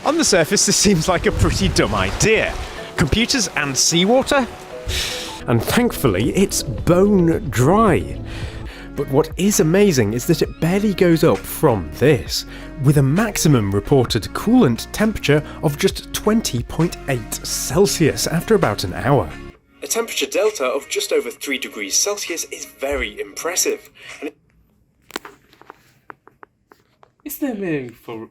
On the surface, this seems like a pretty dumb idea. Computers and seawater? And thankfully, it's bone dry. But what is amazing is that it barely goes up from this, with a maximum reported coolant temperature of just 20.8 Celsius after about an hour. A temperature delta of just over 3 degrees Celsius is very impressive. Is there meaning for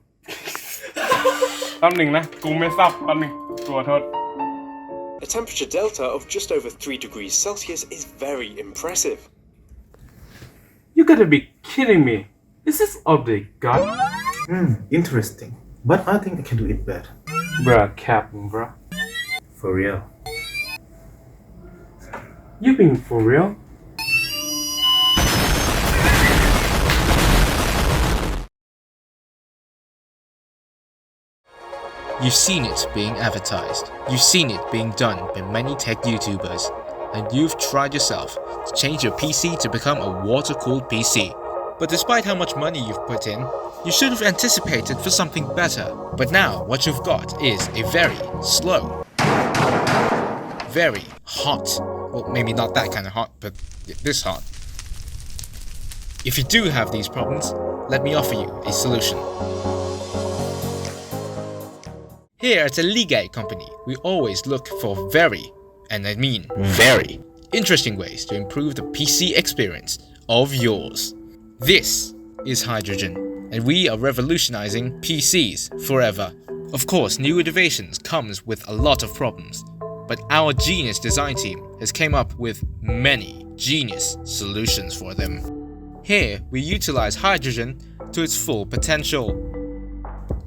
แป๊บหนึ่งนะกูไม่ทราบแป๊บหนึ่งตัวโทษ A temperature delta of just over 3 degrees Celsius is very impressive. You gotta be kidding me. Is this all they got? Interesting. But I think I can do it better. Bruh, Captain, bruh. For real. You being for real? You've seen it being advertised, you've seen it being done by many tech YouTubers, and you've tried yourself to change your PC to become a water-cooled PC. But despite how much money you've put in, you should have anticipated for something better. But now what you've got is a very slow, very hot, well maybe not that kind of hot, but this hot. If you do have these problems, let me offer you a solution. Here at the Liga company, we always look for very, and I mean very, interesting ways to improve the PC experience of yours. This is Hydrogen, and we are revolutionizing PCs forever. Of course, new innovations comes with a lot of problems, but our genius design team has came up with many genius solutions for them. Here, we utilize hydrogen to its full potential.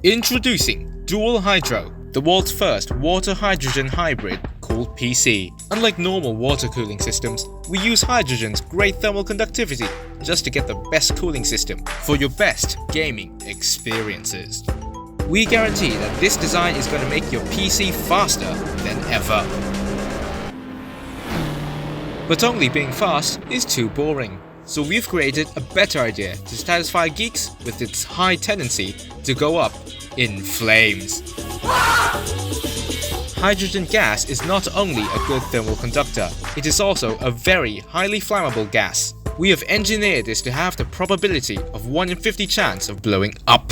Introducing Dualhydro, the world's first water-hydrogen hybrid cooled PC. Unlike normal water cooling systems, we use hydrogen's great thermal conductivity just to get the best cooling system for your best gaming experiences. We guarantee that this design is going to make your PC faster than ever. But only being fast is too boring. So we've created a better idea to satisfy geeks with its high tendency to go up in flames. Hydrogen gas is not only a good thermal conductor, it is also a very highly flammable gas. We have engineered this to have the probability of 1 in 50 chance of blowing up.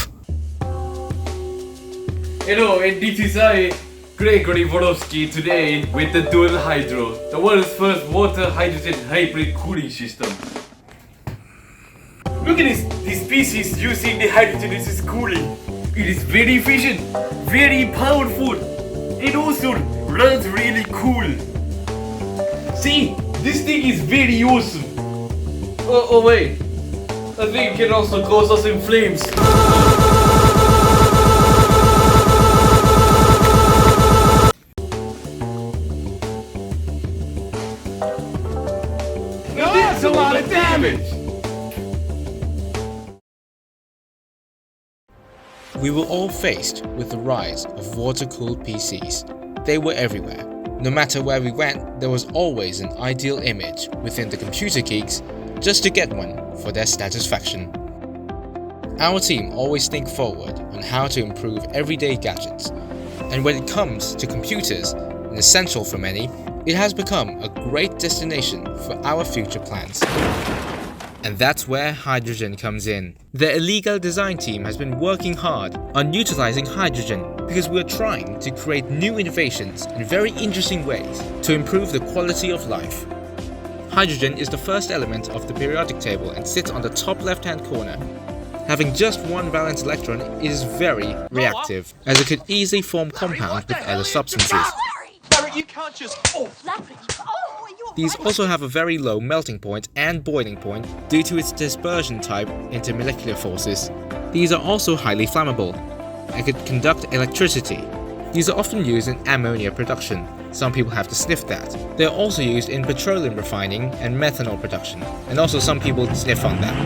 Hello, and this is I, Gregory Borowski, today with the Dualhydro, the world's first water-hydrogen hybrid cooling system. Look at this PC is using the hydrogen as its cooling. It is very efficient, very powerful, and also runs really cool. See, this thing is very awesome. Oh wait, I think it can also cause us in flames. Now that's a lot of damage. We were all faced with the rise of water-cooled PCs. They were everywhere. No matter where we went, there was always an ideal image within the computer geeks just to get one for their satisfaction. Our team always think forward on how to improve everyday gadgets, and when it comes to computers, an essential for many, it has become a great destination for our future plans. And that's where hydrogen comes in. The illegal design team has been working hard on utilizing hydrogen because we are trying to create new innovations in very interesting ways to improve the quality of life. Hydrogen is the first element of the periodic table and sits on the top left-hand corner. Having just one valence electron, it is very reactive, as it could easily form compounds with other substances. You can't just. These also have a very low melting point and boiling point due to its dispersion type into molecular forces. These are also highly flammable and could conduct electricity. These are often used in ammonia production. Some people have to sniff that. They are also used in petroleum refining and methanol production, and also some people sniff on that.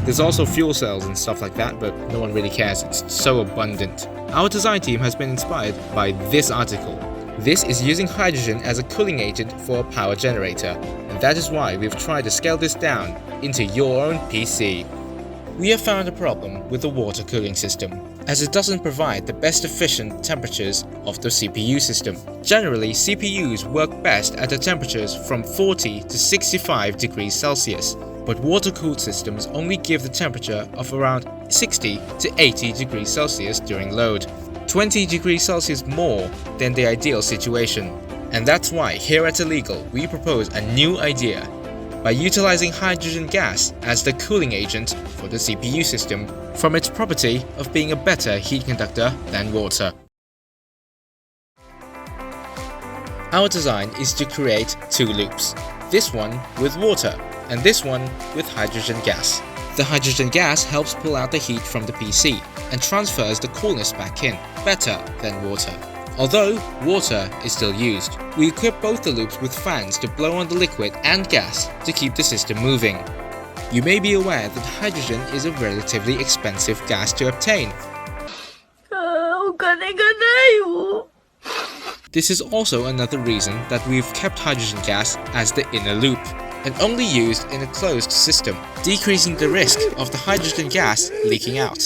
There's also fuel cells and stuff like that, but no one really cares, it's so abundant. Our design team has been inspired by this article. This is using hydrogen as a cooling agent for a power generator, and that is why we've tried to scale this down into your own PC. We have found a problem with the water cooling system. as it doesn't provide the best efficient temperatures of the CPU system. Generally, CPUs work best at the temperatures from 40 to 65 degrees Celsius, but water-cooled systems only give the temperature of around 60 to 80 degrees Celsius during load, 20 degrees Celsius more than the ideal situation. And that's why here at Illegal we propose a new idea. By utilizing hydrogen gas as the cooling agent for the CPU system from its property of being a better heat conductor than water. Our design is to create two loops, this one with water and this one with hydrogen gas. The hydrogen gas helps pull out the heat from the PC and transfers the coolness back in, better than water. Although water is still used, we equip both the loops with fans to blow on the liquid and gas to keep the system moving. You may be aware that hydrogen is a relatively expensive gas to obtain. This is also another reason that we've kept hydrogen gas as the inner loop and only used in a closed system, decreasing the risk of the hydrogen gas leaking out.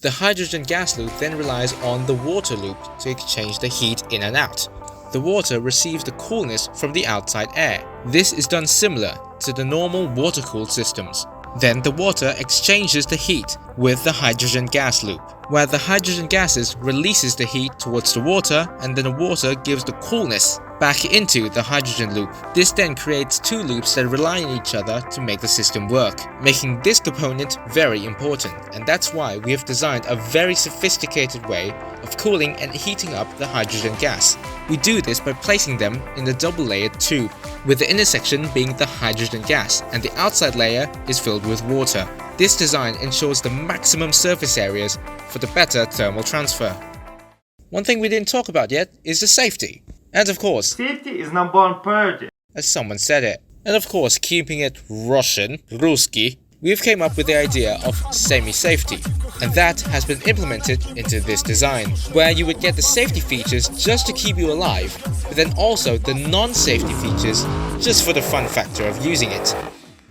The hydrogen gas loop then relies on the water loop to exchange the heat in and out. The water receives the coolness from the outside air. This is done similar to the normal water-cooled systems. Then the water exchanges the heat with the hydrogen gas loop, where the hydrogen gases releases the heat towards the water and then the water gives the coolness back into the hydrogen loop. This then creates two loops that rely on each other to make the system work, making this component very important, and that's why we have designed a very sophisticated way of cooling and heating up the hydrogen gas. We do this by placing them in the double-layered tube, with the inner section being the hydrogen gas and the outside layer is filled with water. This design ensures the maximum surface areas for the better thermal transfer. One thing we didn't talk about yet is the safety. And of course, Safety is number one priority. as someone said it. And of course, keeping it Russian, Ruski, we've came up with the idea of semi-safety. And that has been implemented into this design, where you would get the safety features just to keep you alive, but then also the non-safety features just for the fun factor of using it.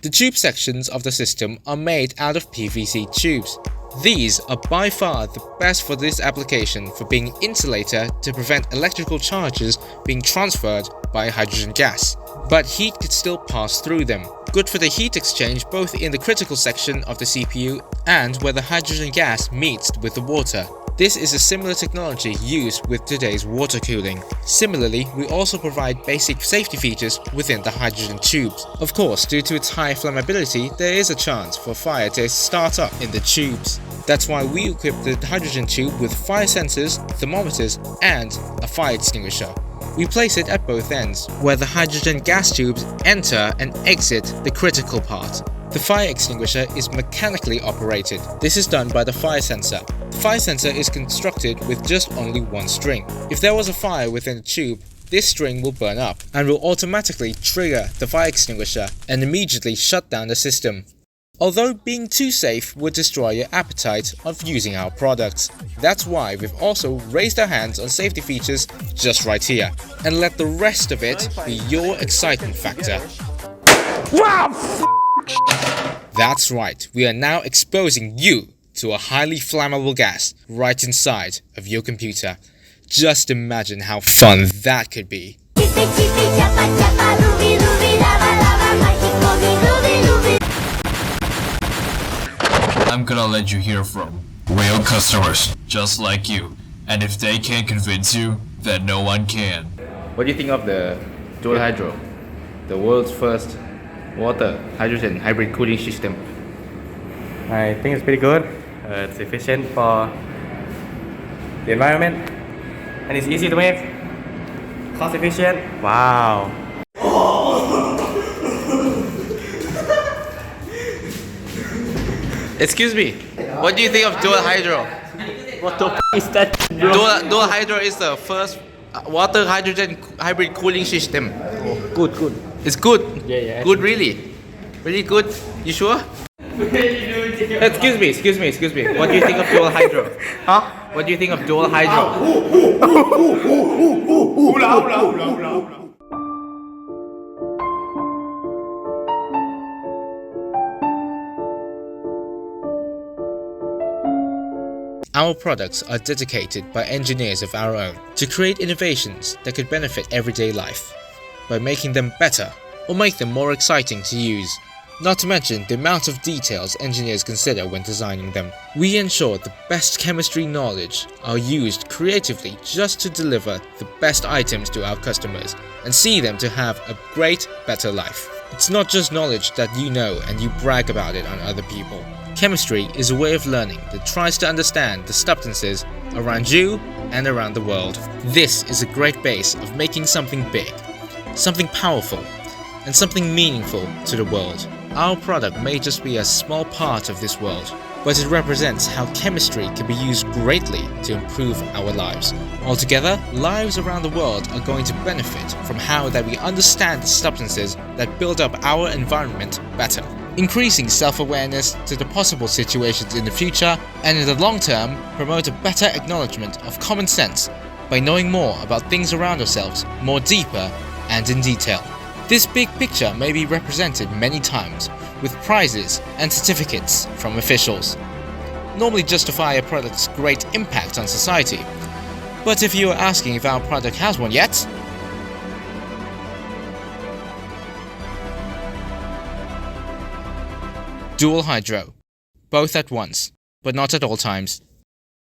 The tube sections of the system are made out of PVC tubes. These are by far the best for this application for being an insulator to prevent electrical charges being transferred by hydrogen gas, but heat could still pass through them. Good for the heat exchange both in the critical section of the CPU and where the hydrogen gas meets with the water. This is a similar technology used with today's water cooling. Similarly, we also provide basic safety features within the hydrogen tubes. Of course, due to its high flammability, there is a chance for fire to start up in the tubes. That's why we equip the hydrogen tube with fire sensors, thermometers, and a fire extinguisher. We place it at both ends, where the hydrogen gas tubes enter and exit the critical part. The fire extinguisher is mechanically operated. This is done by the fire sensor. The fire sensor is constructed with just only one string. If there was a fire within the tube, this string will burn up and will automatically trigger the fire extinguisher and immediately shut down the system. Although being too safe would destroy your appetite of using our products. That's why we've also raised our hands on safety features just right here and let the rest of it be your excitement factor. That's right, we are now exposing you to a highly flammable gas right inside of your computer. Just imagine how fun that could be. I'm gonna let you hear from real customers, just like you. And if they can't convince you, then no one can. What do you think of the Dualhydro, the world's first water hydrogen hybrid cooling system? I think it's pretty good. It's efficient for the environment, and it's easy to make. Cost efficient. Wow. Excuse me, what do you think of Dualhydro? What the is that, bro? Dualhydro is the first water hydrogen hybrid cooling system. Good, good. It's good. Yeah. Good, really. Really good. You sure? Excuse me. What do you think of Dualhydro? Huh? What do you think of Dualhydro? Our products are dedicated by engineers of our own to create innovations that could benefit everyday life by making them better or make them more exciting to use. Not to mention the amount of details engineers consider when designing them. We ensure the best chemistry knowledge are used creatively just to deliver the best items to our customers and see them to have a great, better life. It's not just knowledge that you know and you brag about it on other people. Chemistry is a way of learning that tries to understand the substances around you and around the world. This is a great base of making something big, something powerful, and something meaningful to the world. Our product may just be a small part of this world, but it represents how chemistry can be used greatly to improve our lives. Altogether, lives around the world are going to benefit from how that we understand the substances that build up our environment better, increasing self-awareness to the possible situations in the future, and in the long term, promote a better acknowledgement of common sense by knowing more about things around ourselves more deeper and in detail. This big picture may be represented many times with prizes and certificates from officials, normally justify a product's great impact on society. But if you are asking if our product has one yet, Dualhydro. Both at once, but not at all times.